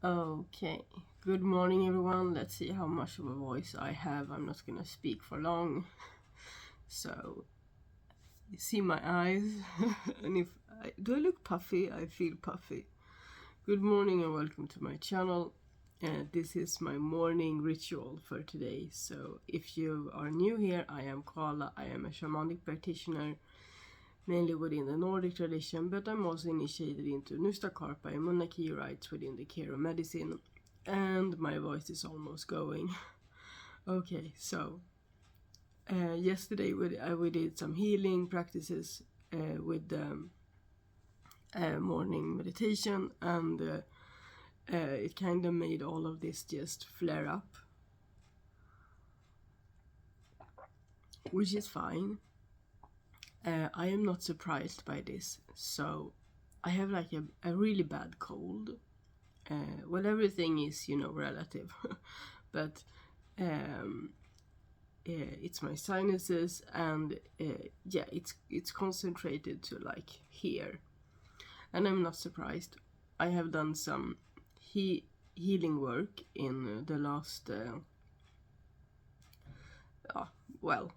Okay, good morning everyone. Let's see how much of a voice I have. I'm not gonna speak for long. So, you see my eyes, and if do I look puffy? I feel puffy. Good morning and welcome to my channel. This is my morning ritual for today. So, if you are new here, I am Koala. I am a shamanic practitioner, mainly within the Nordic tradition, but I'm also initiated into Nustakarpa and Monarchy rites within the Kero medicine, and my voice is almost going. Okay, so yesterday we did some healing practices with morning meditation, and it kind of made all of this just flare up, which is fine. I am not surprised by this. So I have like a really bad cold. Well, everything is, relative, but it's my sinuses, and it's concentrated to like here, and I'm not surprised. I have done some healing work in the last well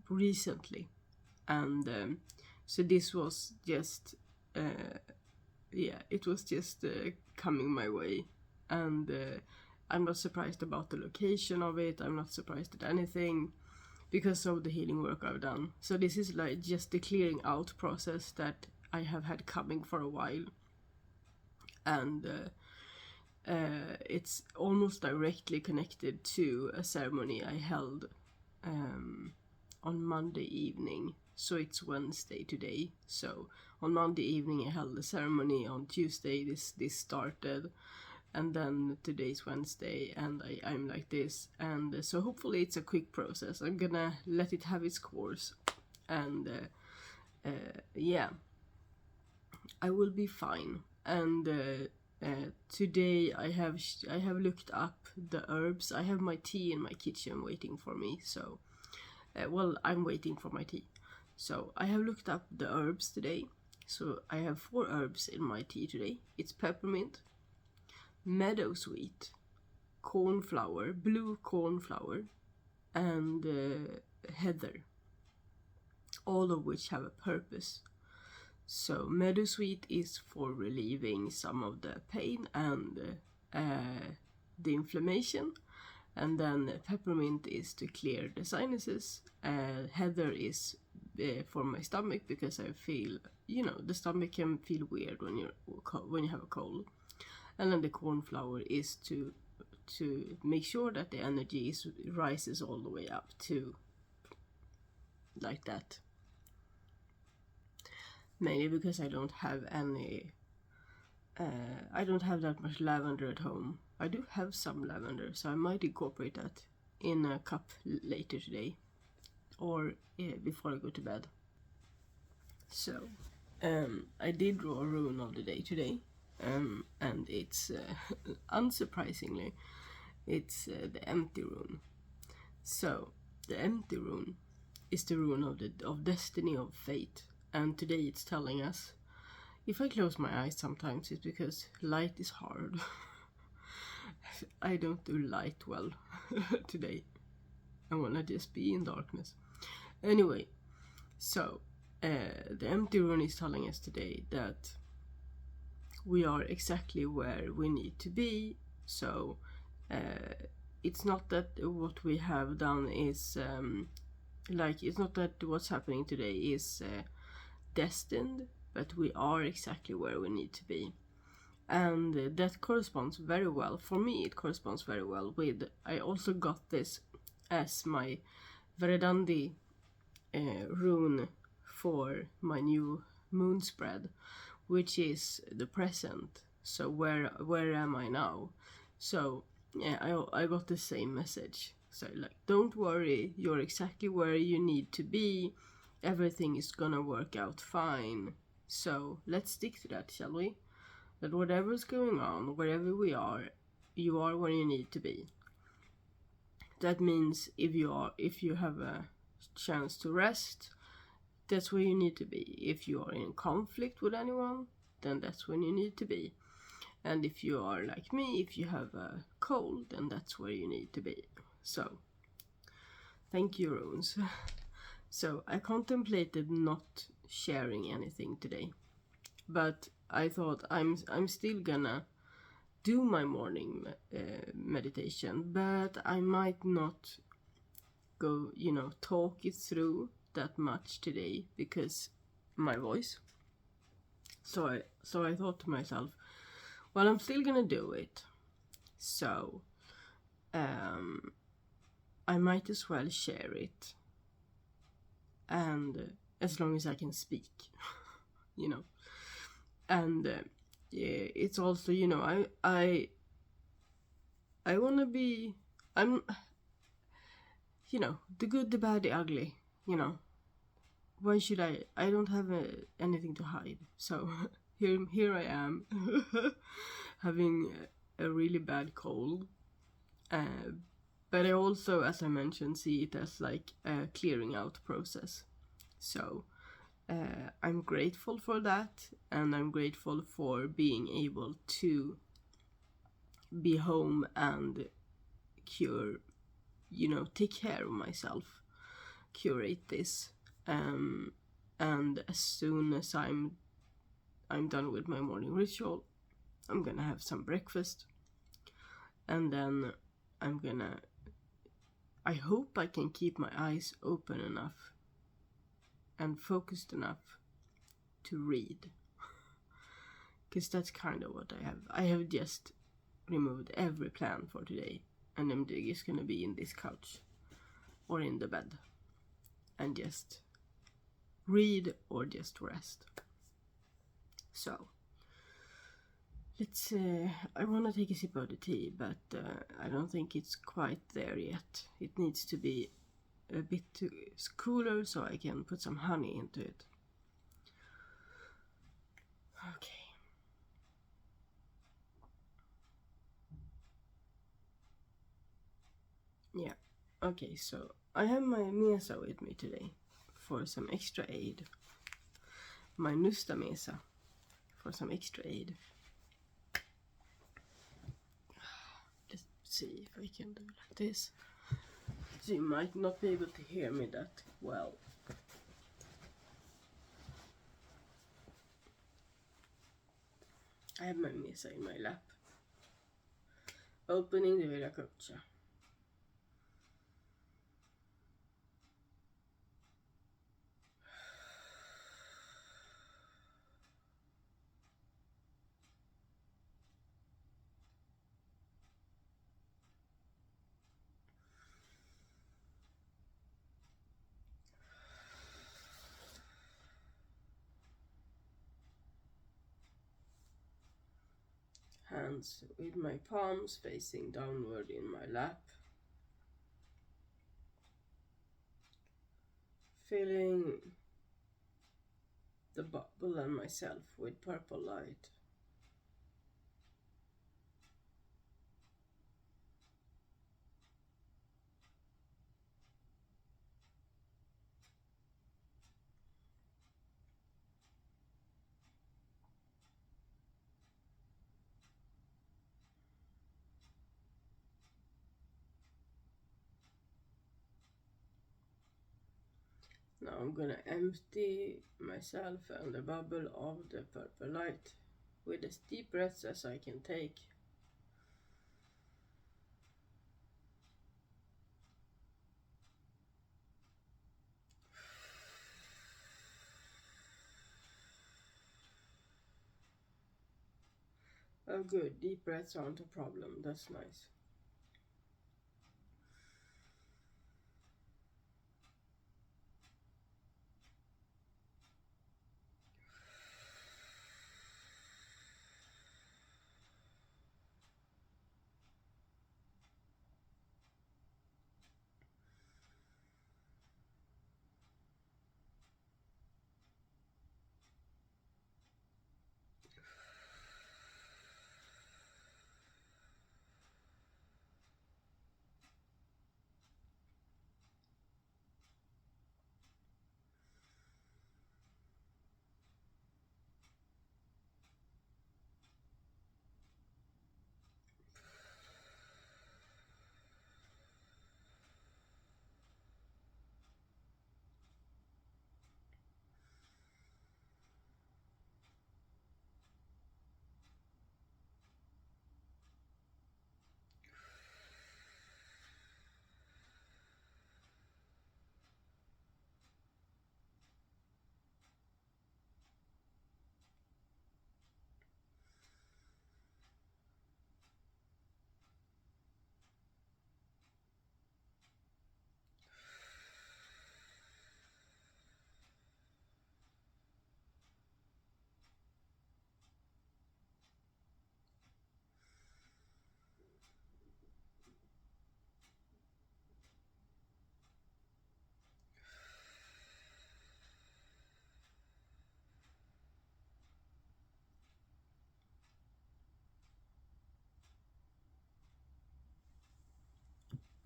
recently, and so this was just it was just coming my way, and I'm not surprised about the location of it. I'm not surprised at anything because of the healing work I've done. So this is like just the clearing out process that I have had coming for a while, and it's almost directly connected to a ceremony I held on Monday evening. So it's Wednesday today. So on Monday evening I held the ceremony. On Tuesday this started, and then today's Wednesday, and I'm like this, and so hopefully it's a quick process. I'm gonna let it have its course, and I will be fine. And today I have looked up the herbs. I have my tea in my kitchen waiting for me. So I'm waiting for my tea. So I have looked up the herbs today. So I have 4 herbs in my tea today. It's peppermint, meadowsweet, cornflower, blue cornflower, and heather, all of which have a purpose. So meadowsweet is for relieving some of the pain and the inflammation, and then peppermint is to clear the sinuses. Heather is for my stomach, because I feel, the stomach can feel weird when you have a cold. And then the cornflower is to make sure that the energy rises all the way up to like that. Mainly because I don't have any I don't have that much lavender at home. I do have some lavender, so I might incorporate that in a cup later today, or before I go to bed. So I did draw a rune of the day today, and it's unsurprisingly it's the empty rune. So the empty rune is the rune of destiny, of fate, and today it's telling us, if I close my eyes sometimes, it's because light is hard. I don't do light well today. I wanna just be in darkness. Anyway, so the empty rune is telling us today that we are exactly where we need to be. So it's not that what we have done is it's not that what's happening today is destined, but we are exactly where we need to be. And that corresponds very well, for me it corresponds very well with, I also got this as my Veredandi rune for my new moon spread, which is the present. So where am I now? So yeah, I got the same message. So like, don't worry, you're exactly where you need to be. Everything is gonna work out fine. So let's stick to that, shall we? That whatever's going on, wherever we are, you are where you need to be. That means if you have a chance to rest, that's where you need to be. If you are in conflict with anyone, then that's when you need to be. And if you are like me, if you have a cold, then that's where you need to be. So, thank you, Runes. So, I contemplated not sharing anything today, but I thought I'm still gonna do my morning meditation, but I might not go, talk it through that much today because my voice. So I thought to myself, well, I'm still gonna do it. So I might as well share it, and as long as I can speak, and it's also, I wanna be, I'm, the good, the bad, the ugly, why should I don't have anything to hide. So here I am having a really bad cold, but I also, as I mentioned, see it as like a clearing out process. So I'm grateful for that, and I'm grateful for being able to be home and take care of myself, curate this. And as soon as I'm done with my morning ritual, I'm gonna have some breakfast, and then I hope I can keep my eyes open enough and focused enough to read, because that's kind of what I have. I have just removed every plan for today, and I'm just gonna be in this couch or in the bed and just read or just rest. So let's I want to take a sip of the tea, but I don't think it's quite there yet. It needs to be a bit cooler so I can put some honey into it. Okay. Yeah. Okay, so I have my mesa with me today for some extra aid. My Nusta mesa for some extra aid. Let's see if I can do like this. So you might not be able to hear me that well. I have my mesa in my lap, opening the Viracocha. Hands with my palms facing downward in my lap, filling the bubble and myself with purple light. Now I'm gonna empty myself and the bubble of the purple light with as deep breaths as I can take. Oh good, deep breaths aren't a problem, that's nice.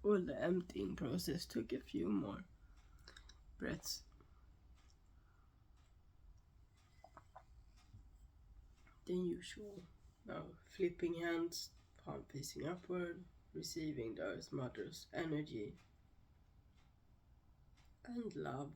Well, the emptying process took a few more breaths than usual. Now, flipping hands, palm facing upward, receiving the Earth Mother's energy and love.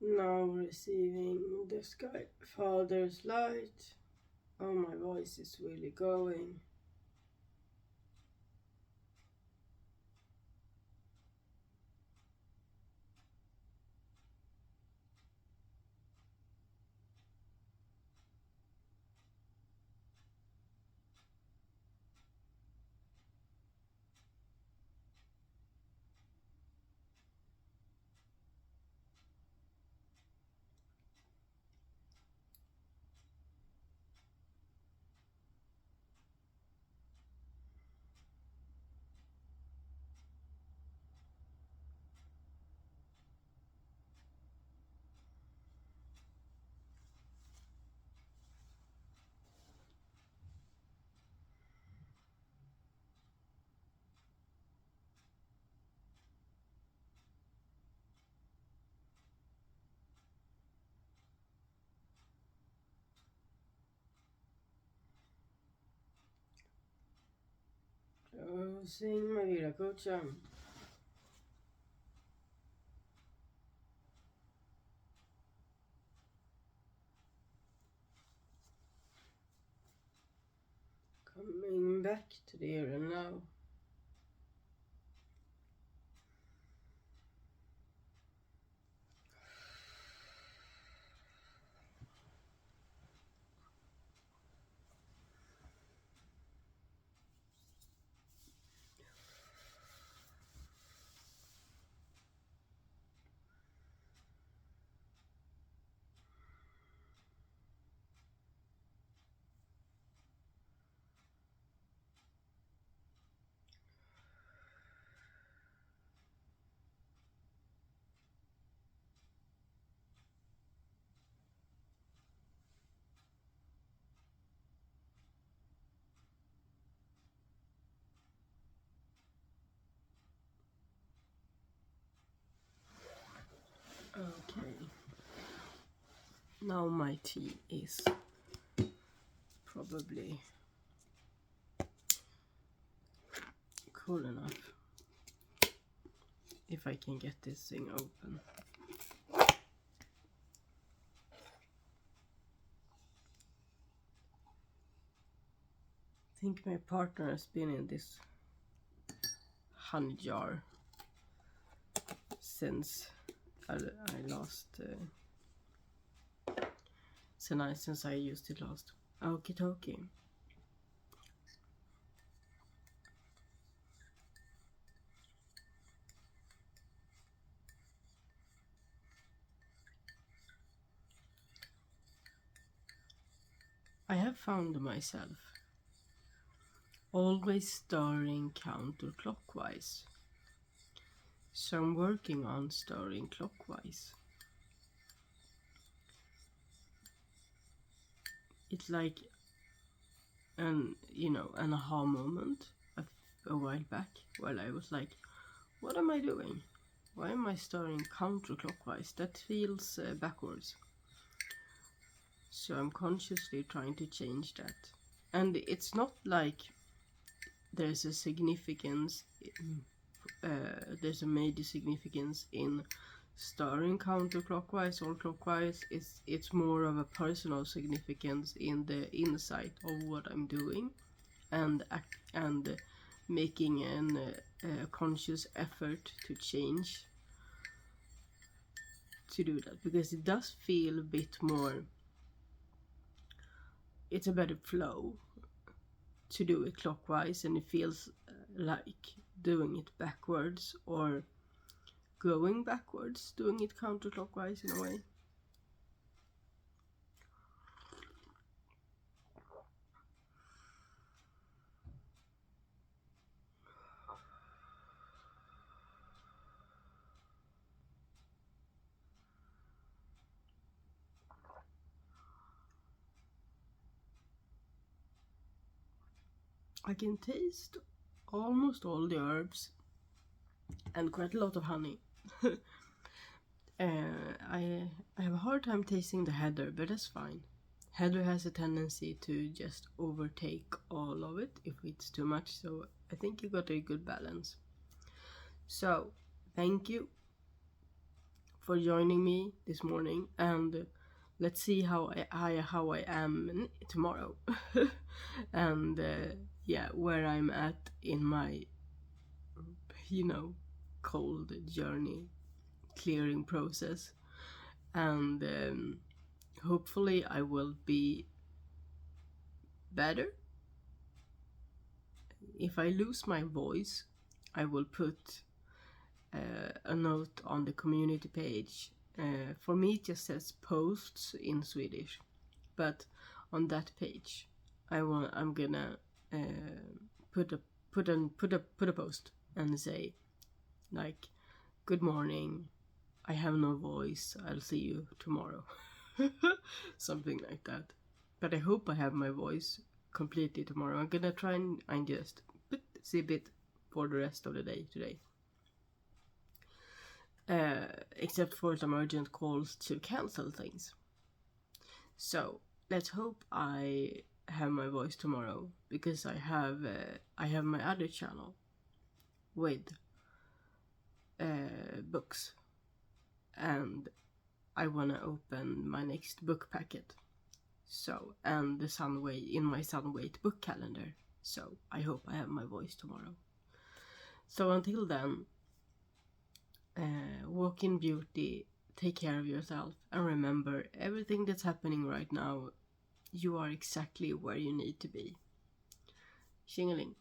Now receiving the Sky Father's light. Oh, my voice is really going. Closing my Viracocha. Coming back to the here and now. Okay. Now my tea is probably cool enough. If I can get this thing open. I think my partner has been in this honey jar since I last since I used it last. Okie dokie. I have found myself always stirring counterclockwise. So I'm working on stirring clockwise. It's like an aha moment a while back while I was like, what am I doing? Why am I stirring counterclockwise? That feels backwards. So I'm consciously trying to change that. And it's not like there's a significance, there's a major significance in stirring counterclockwise or clockwise. It's more of a personal significance in the insight of what I'm doing, and making a conscious effort to change to do that, because it does feel a bit more, it's a better flow to do it clockwise, and it feels like doing it backwards or going backwards, doing it counterclockwise in a way. I can taste almost all the herbs and quite a lot of honey. I have a hard time tasting the heather, but that's fine. Heather has a tendency to just overtake all of it if it's too much, so I think you got a good balance. So, thank you for joining me this morning, and let's see how I am tomorrow, and where I'm at in my cold journey clearing process, and hopefully I will be better. If I lose my voice, I will put a note on the community page. For me it just says posts in Swedish, but on that page I'm gonna put a post and say, like, good morning, I have no voice, I'll see you tomorrow. Something like that. But I hope I have my voice completely tomorrow. I'm gonna try and just zip it for the rest of the day today. Except for some urgent calls to cancel things. So let's hope I have my voice tomorrow, because I have my other channel with books, and I wanna open my next book packet. So, and the in my Sunweight book calendar. So I hope I have my voice tomorrow. So until then, walk in beauty, take care of yourself, and remember, everything that's happening right now, you are exactly where you need to be. Tjingeling.